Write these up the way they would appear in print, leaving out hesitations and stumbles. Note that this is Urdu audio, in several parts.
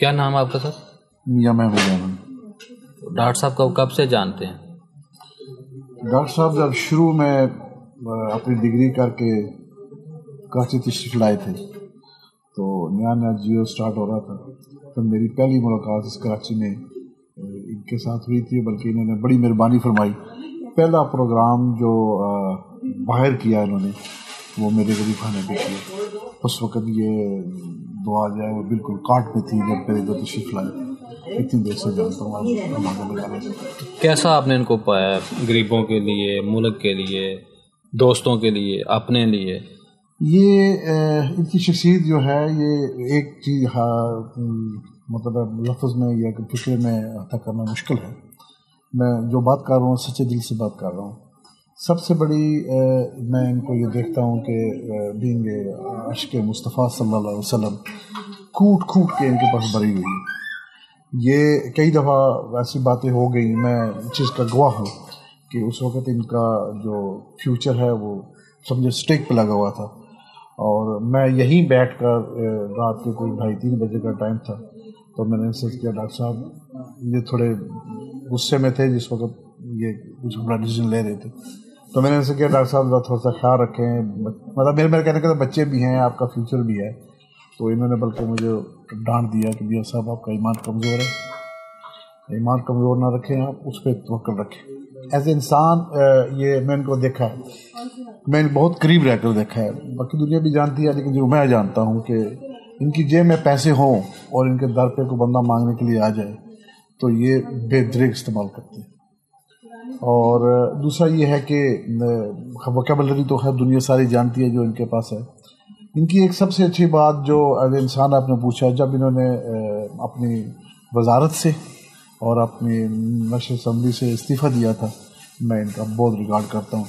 کیا نام ہے آپ کا سر؟ میاں محبوب احمد. ڈاکٹر صاحب کو کب سے جانتے ہیں؟ ڈاکٹر صاحب جب شروع میں اپنی ڈگری کر کے کراچی تشریف لائے تھے تو نیا نیا جیو اسٹارٹ ہو رہا تھا، تو میری پہلی ملاقات اس کراچی میں ان کے ساتھ ہوئی تھی، بلکہ انہوں نے بڑی مہربانی فرمائی. پہلا پروگرام جو باہر کیا انہوں نے وہ میرے غریب خانے پہ کیا. اس وقت یہ دعا جو ہے وہ بالکل کاٹ میں تھی جب پہلے دو تشریف لائے. اتنی دیر سے جانتا ہوں. کیسا آپ نے ان کو پایا؟ غریبوں کے لیے، ملک کے لیے، دوستوں کے لیے، اپنے لیے؟ یہ ان کی شخصیت جو ہے یہ ایک چیز مطلب لفظ میں یا فکر میں عطا کرنا مشکل ہے. میں جو بات کر رہا ہوں سچے دل سے بات کر رہا ہوں. سب سے بڑی میں ان کو یہ دیکھتا ہوں کہ بینگ عشق مصطفیٰ صلی اللہ علیہ وسلم کھوٹ کھوٹ کے ان کے پاس بھری ہوئی ہے. یہ کئی دفعہ ایسی باتیں ہو گئی، میں اس چیز کا گواہ ہوں کہ اس وقت ان کا جو فیوچر ہے وہ سمجھے اسٹیک پہ لگا ہوا تھا. اور میں یہیں بیٹھ کر رات کے کوئی 2:30-3 بجے کا ٹائم تھا تو میں نے ان سے کیا ڈاکٹر صاحب یہ تھوڑے غصے میں تھے جس وقت یہ کچھ بڑا ڈیسیژن لے رہے تھے، تو میں نے ان سے کیا ڈاکٹر صاحب تھوڑا سا خیال رکھیں، مطلب میرے کہنے کا بچے بھی ہیں، آپ کا فیوچر بھی ہے. تو انہوں نے بلکہ مجھے ڈانٹ دیا کہ بھیا صاحب آپ کا ایمان کمزور ہے، ایمان کمزور نہ رکھیں، آپ اس پہ توکل رکھیں. ایز اے انسان یہ میں ان کو دیکھا ہے، میں بہت قریب رہ کر دیکھا ہے. باقی دنیا بھی جانتی ہے، لیکن جو میں جانتا ہوں کہ ان کی جیب میں پیسے ہوں اور ان کے در پہ کوئی بندہ مانگنے کے لیے آ جائے تو یہ بے دریغ استعمال کرتے ہیں. اور دوسرا یہ ہے کہ ووکیبلری تو خیر دنیا ساری جانتی ہے جو ان کے پاس ہے. ان کی ایک سب سے اچھی بات جو ایز اے انسان آپ نے پوچھا، جب انہوں نے اپنی وزارت سے اور اپنی نشر اسمبلی سے استعفیٰ دیا تھا، میں ان کا بہت ریگارڈ کرتا ہوں.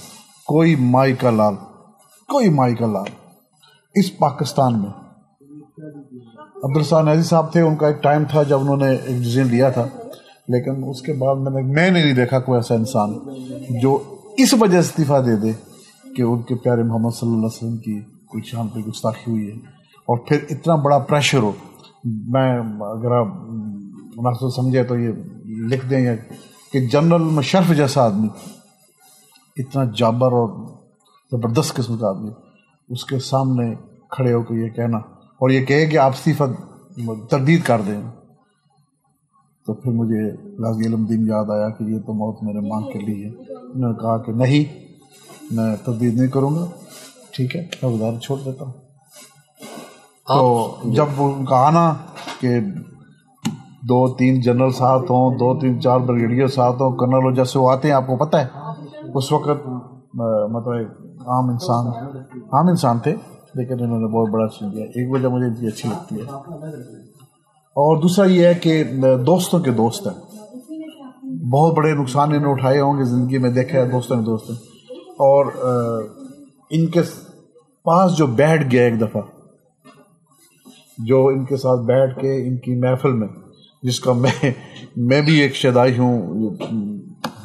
کوئی مائی کا لال اس پاکستان میں. عبدالرسان نیازی صاحب تھے، ان کا ایک ٹائم تھا جب انہوں نے ایک ڈیسیژن لیا تھا، لیکن اس کے بعد میں نے نہیں دیکھا کوئی ایسا انسان جو اس وجہ استعفیٰ دے دے کہ ان کے پیارے محمد صلی اللہ علیہ وسلم کی کوئی شان پہ گستاخی ہوئی ہے اور پھر اتنا بڑا پریشر ہو. میں اگر آپ مناسب سمجھے تو یہ لکھ دیں کہ جنرل مشرف جیسا آدمی، اتنا جابر اور زبردست قسم کا آدمی، اس کے سامنے کھڑے ہو کے یہ کہنا اور یہ کہے کہ آپ استعفیٰ تردید کر دیں، تو پھر مجھے غازی علم دین یاد آیا کہ یہ تو موت میرے مانگ کے لیے ہے. انہوں نے کہا کہ نہیں، میں تردید نہیں کروں گا، ٹھیک ہے میں وزارت چھوڑ دیتا ہوں. تو جب ان کا آنا کہ 2-3 جنرل ساتھ ہوں، 2-3-4 بریگیڈیئر ساتھ ہوں، کرنل ہو، جیسے وہ آتے ہیں آپ کو پتہ ہے اس وقت مطلب عام انسان تھے، لیکن انہوں نے بہت بڑا چیز کیا. ایک وجہ مجھے ان کی اچھی لگتی ہے، اور دوسرا یہ ہے کہ دوستوں کے دوست ہیں. بہت بڑے نقصان انہوں نے اٹھائے ہوں گے زندگی میں، دیکھا ہے دوستوں کے دوست ہیں. اور ان کے پاس جو بیٹھ گیا ایک دفعہ، جو ان کے ساتھ بیٹھ کے ان کی محفل میں، جس کا میں بھی ایک شہدائی ہوں،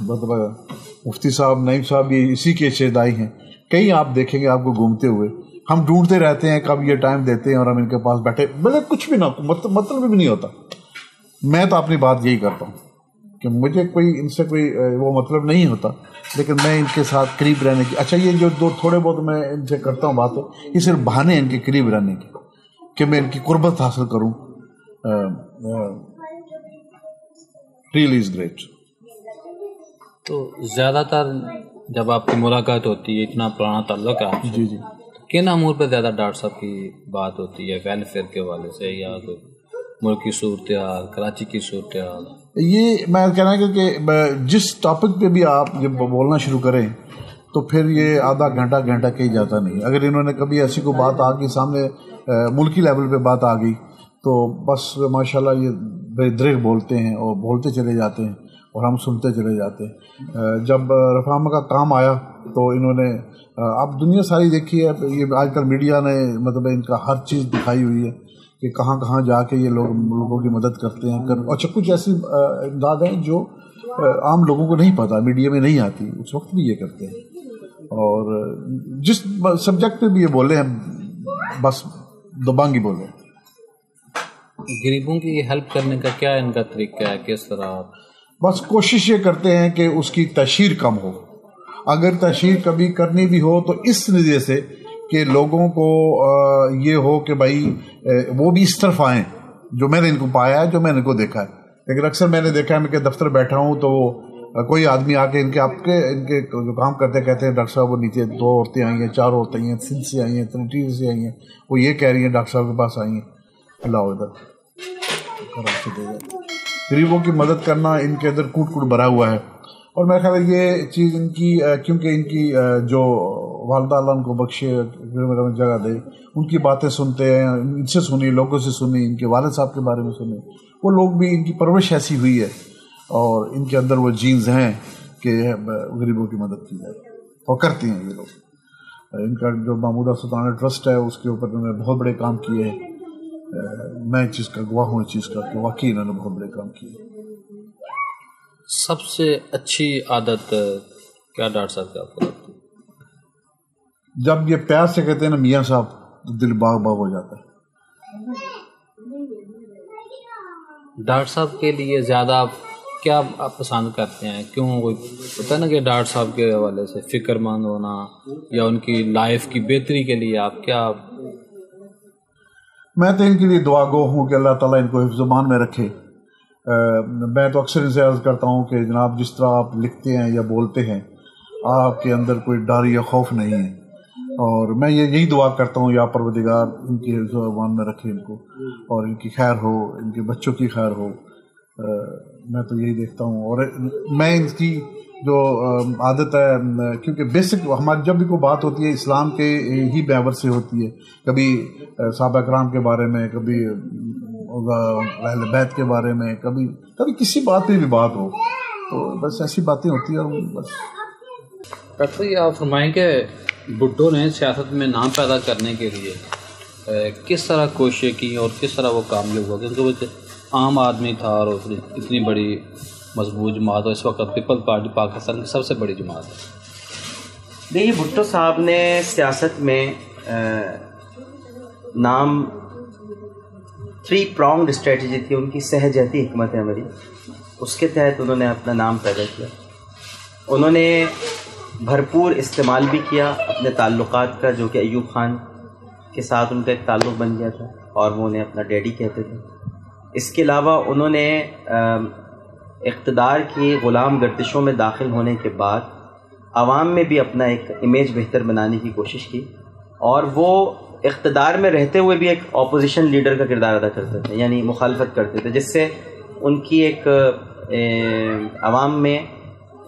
مطلب مفتی صاحب نعیم صاحب بھی اسی کے شہدائی ہیں. کہیں آپ دیکھیں گے آپ کو گھومتے ہوئے، ہم ڈھونڈتے رہتے ہیں کب یہ ٹائم دیتے ہیں اور ہم ان کے پاس بیٹھے، مطلب کچھ بھی نہ مطلب بھی نہیں ہوتا. میں تو اپنی بات یہی کرتا ہوں کہ مجھے کوئی ان سے کوئی وہ مطلب نہیں ہوتا، لیکن میں ان کے ساتھ قریب رہنے کی، اچھا یہ جو تھوڑے بہت میں ان سے کرتا ہوں باتیں، یہ صرف بہانے ہیں ان کے قریب رہنے کے کہ میں ان کی قربت حاصل کروں. Really is great. تو زیادہ تر جب آپ کی ملاقات ہوتی ہے، اتنا پرانا تعلق ہے آپ سے، جی کن امور پہ زیادہ ڈاکٹر صاحب کی بات ہوتی ہے؟ ویلفیئر کے حوالے سے یا ملک کی صورتحال، کراچی کی صورتحال؟ یہ میں کہنا ہے کہ جس ٹاپک پہ بھی آپ جب بولنا شروع کریں تو پھر یہ آدھا گھنٹہ کہیں جاتا نہیں. اگر انہوں نے کبھی ایسی کوئی بات آ گئی سامنے، ملکی لیول پہ بات آ گئی، تو بس ماشاءاللہ یہ بے دریغ بولتے ہیں اور بولتے چلے جاتے ہیں اور ہم سنتے چلے جاتے ہیں. جب رفاہمہ کا کام آیا تو انہوں نے، اب دنیا ساری دیکھی ہے، یہ آج کل میڈیا نے مطلب ان کا ہر چیز دکھائی ہوئی ہے کہ کہاں کہاں جا کے یہ لوگوں کی مدد کرتے ہیں. اچھا کچھ ایسی امداد ہیں جو عام لوگوں کو نہیں پتہ، میڈیا میں نہیں آتی، اس وقت بھی یہ کرتے ہیں. اور جس سبجیکٹ پہ بھی یہ بولے ہیں بس دبانگی بولے. غریبوں کی ہیلپ کرنے کا کیا ان کا طریقہ ہے, کس طرح؟ بس کوشش یہ کرتے ہیں کہ اس کی تشہیر کم ہو. اگر تشہیر کبھی کرنی بھی ہو تو اس نظریے سے کہ لوگوں کو یہ ہو کہ بھائی وہ بھی اس طرف آئیں, جو میں نے ان کو پایا ہے, جو میں نے ان کو دیکھا ہے. لیکن اکثر میں نے دیکھا ہے, میں کہ دفتر بیٹھا ہوں تو کوئی آدمی آ کے ان کے جو کام کرتے کہتے ہیں ڈاکٹر صاحب وہ نیچے 2 عورتیں آئی ہیں, 4 عورتیں آئی ہیں, سندھ سے آئی ہیں, ترٹی سے آئی ہیں, وہ یہ کہہ رہی ہیں ڈاکٹر صاحب کے پاس آئی ہیں, اللہ ادھر دے جاتے. غریبوں کی مدد کرنا ان کے اندر کوٹ کوٹ بھرا ہوا ہے. اور میرا خیال ہے یہ چیز ان کی کیونکہ ان کی جو والدہ اللہ ان کو بخشے جگہ دے, ان کی باتیں سنتے ہیں, ان سے سنی, لوگوں سے سنی, ان کے والد صاحب کے بارے میں سنی. وہ لوگ بھی ان کی پرورش ایسی ہوئی ہے اور ان کے اندر وہ جینز ہیں کہ غریبوں کی مدد کی جائے, اور کرتی ہیں یہ لوگ. ان کا جو محمودہ سلطانہ ٹرسٹ ہے اس کے اوپر انہوں نے بہت بڑے کام کیے ہیں. میں اس چیز کا گواہ ہوں, اس چیز کا کہ واقعی انہوں نے بہت بڑے کام کیے. سب سے اچھی عادت کیا ڈاکٹر صاحب کی آپ کو لگتی ہے؟ جب یہ پیار سے کہتے ہیں نا میاں صاحب, تو دل باغ باغ ہو جاتا ہے. ڈاکٹر صاحب کے لیے زیادہ آپ کیا آپ پسند کرتے ہیں؟ کیوں کوئی ہوتا ہے نا کہ ڈاکٹر صاحب کے حوالے سے فکر مند ہونا یا ان کی لائف کی بہتری کے لیے آپ کیا؟ میں تو ان کے لیے دعا گو ہوں کہ اللہ تعالیٰ ان کو حفظ زبان میں رکھے. میں تو اکثر ان سے عرض کرتا ہوں کہ جناب جس طرح آپ لکھتے ہیں یا بولتے ہیں, آپ کے اندر کوئی ڈر یا خوف نہیں ہے, اور میں یہی دعا کرتا ہوں یا پروردگار ان کی حفظ زبان میں رکھے ان کو, اور ان کی خیر ہو, ان کے بچوں کی خیر ہو. میں تو یہی دیکھتا ہوں. اور میں ان کی جو عادت ہے, کیونکہ بیسک ہماری جب بھی کوئی بات ہوتی ہے اسلام کے ہی محور سے ہوتی ہے, کبھی صحابہ کرام کے بارے میں, کبھی اہل بیت کے بارے میں, کبھی کسی بات پہ بھی بات ہو, تو بس ایسی باتیں ہوتی ہیں. اور بس ڈاکٹر یہ آپ فرمائیں کہ بھٹو نے سیاست میں نام پیدا کرنے کے لیے کس طرح کوششیں کی اور کس طرح وہ کامیاب ہوا؟ کیونکہ وہ عام آدمی تھا اور اتنی بڑی مضبوط جماعت, اور اس وقت پیپل پارٹی پاکستان کی سب سے بڑی جماعت ہے. دیکھیے بھٹو صاحب نے سیاست میں نام 3 pronged اسٹریٹجی تھی ان کی, سہجتی حکمت عملی, اس کے تحت انہوں نے اپنا نام پیدا کیا. انہوں نے بھرپور استعمال بھی کیا اپنے تعلقات کا, جو کہ ایوب خان کے ساتھ ان کا ایک تعلق بن گیا تھا اور وہ انہیں اپنا ڈیڈی کہتے تھے. اس کے علاوہ انہوں نے اقتدار کی غلام گردشوں میں داخل ہونے کے بعد عوام میں بھی اپنا ایک امیج بہتر بنانے کی کوشش کی, اور وہ اقتدار میں رہتے ہوئے بھی ایک اپوزیشن لیڈر کا کردار ادا کرتے تھے, یعنی مخالفت کرتے تھے, جس سے ان کی ایک عوام میں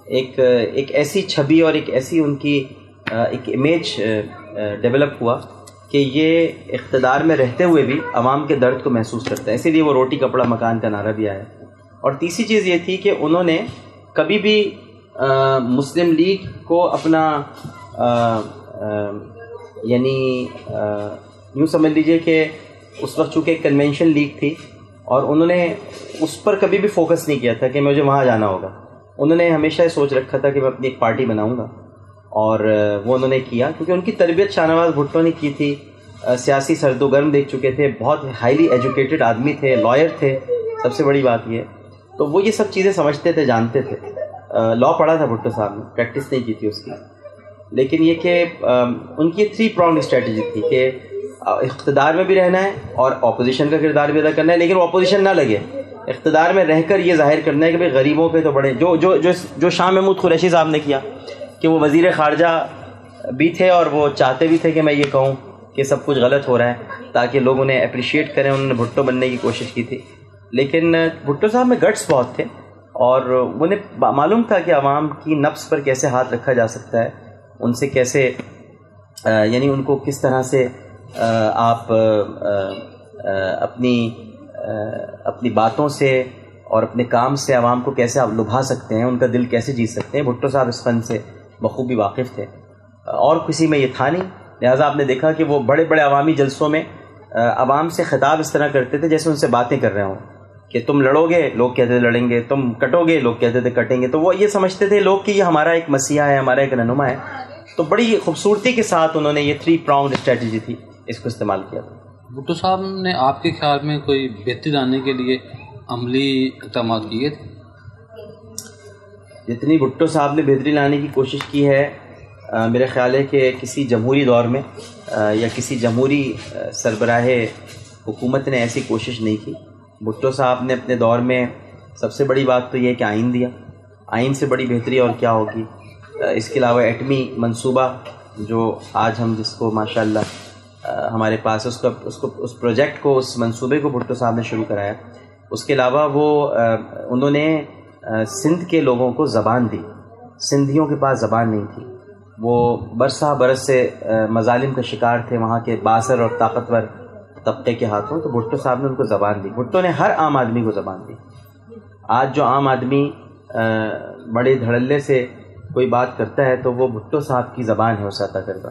ایک ایسی چھبی اور ایک ایسی ان کی ایک امیج ڈیولپ ہوا کہ یہ اقتدار میں رہتے ہوئے بھی عوام کے درد کو محسوس کرتا ہے. اسی لیے وہ روٹی کپڑا مکان کا نعرہ بھی آیا. اور تیسری چیز یہ تھی کہ انہوں نے کبھی بھی مسلم لیگ کو اپنا یعنی یوں سمجھ لیجئے کہ اس وقت چونکہ ایک کنونشن لیگ تھی اور انہوں نے اس پر کبھی بھی فوکس نہیں کیا تھا کہ مجھے وہاں جانا ہوگا. انہوں نے ہمیشہ یہ سوچ رکھا تھا کہ میں اپنی ایک پارٹی بناؤں گا, اور وہ انہوں نے کیا کیونکہ ان کی تربیت شاہ نواز بھٹو نے کی تھی. سیاسی سرد و گرم دیکھ چکے تھے, بہت ہائیلی ایجوکیٹڈ آدمی تھے, لائر تھے, سب سے بڑی بات یہ. تو وہ یہ سب چیزیں سمجھتے تھے, جانتے تھے. لا پڑھا تھا بھٹو صاحب نے, پریکٹس نہیں کی تھی اس کی. لیکن یہ کہ ان کی 3 pronged اسٹریٹجی تھی کہ اقتدار میں بھی رہنا ہے اور اپوزیشن کا کردار بھی ادا کرنا ہے, لیکن وہ اپوزیشن نہ لگے. اقتدار میں رہ کر یہ ظاہر کرنا ہے کہ بھئی غریبوں کے تو بڑے, جو شاہ محمود قریشی صاحب نے کیا کہ وہ وزیر خارجہ بھی تھے اور وہ چاہتے بھی تھے کہ میں یہ کہوں کہ سب کچھ غلط ہو رہا ہے تاکہ لوگ انہیں اپریشیٹ کریں. انہوں نے بھٹو بننے کی کوشش کی تھی, لیکن بھٹو صاحب میں گٹس بہت تھے اور انہیں معلوم تھا کہ عوام کی نفس پر کیسے ہاتھ رکھا جا سکتا ہے, ان سے کیسے یعنی ان کو کس طرح سے آپ اپنی باتوں سے اور اپنے کام سے عوام کو کیسے آپ لبھا سکتے ہیں, ان کا دل کیسے جیت سکتے ہیں. بھٹو صاحب اس فن سے بخوبی واقف تھے اور کسی میں یہ تھا نہیں. لہٰذا آپ نے دیکھا کہ وہ بڑے بڑے عوامی جلسوں میں عوام سے خطاب اس طرح کرتے تھے جیسے ان سے باتیں کر رہے ہوں کہ تم لڑو گے, لوگ کہتے تھے لڑیں گے, تم کٹو گے, لوگ کہتے تھے کٹیں گے. تو وہ یہ سمجھتے تھے لوگ کہ یہ ہمارا ایک مسیحا ہے, ہمارا ایک رہنما ہے. تو بڑی خوبصورتی کے ساتھ انہوں نے یہ 3 pronged اسٹریٹجی تھی اس کو استعمال کیا تھا. بھٹو صاحب نے آپ کے خیال میں کوئی بہتری لانے کے لیے عملی اقدامات کیے تھے؟ جتنی بھٹو صاحب نے بہتری لانے کی کوشش کی ہے، میرا خیال ہے کہ کسی جمہوری دور میں یا کسی جمہوری سربراہ حکومت نے ایسی کوشش نہیں کی۔ بھٹو صاحب نے اپنے دور میں سب سے بڑی بات تو یہ کہ آئین دیا، آئین سے بڑی بہتری اور کیا ہوگی۔ اس کے علاوہ ایٹمی منصوبہ جو آج ہم جس کو ماشاءاللہ ہمارے پاس اس پروجیکٹ کو، اس منصوبے کو بھٹو صاحب نے شروع کرایا۔ اس کے علاوہ انہوں نے سندھ کے لوگوں کو زبان دی، سندھیوں کے پاس زبان نہیں تھی، وہ برسہ برس سے مظالم کا شکار تھے وہاں کے بااثر اور طاقتور طبقے کے ہاتھوں، تو بھٹو صاحب نے ان کو زبان دی۔ بھٹو نے ہر عام آدمی کو زبان دی۔ آج جو عام آدمی بڑے دھڑلے سے کوئی بات کرتا ہے تو وہ بھٹو صاحب کی زبان ہے اس عطا کردہ۔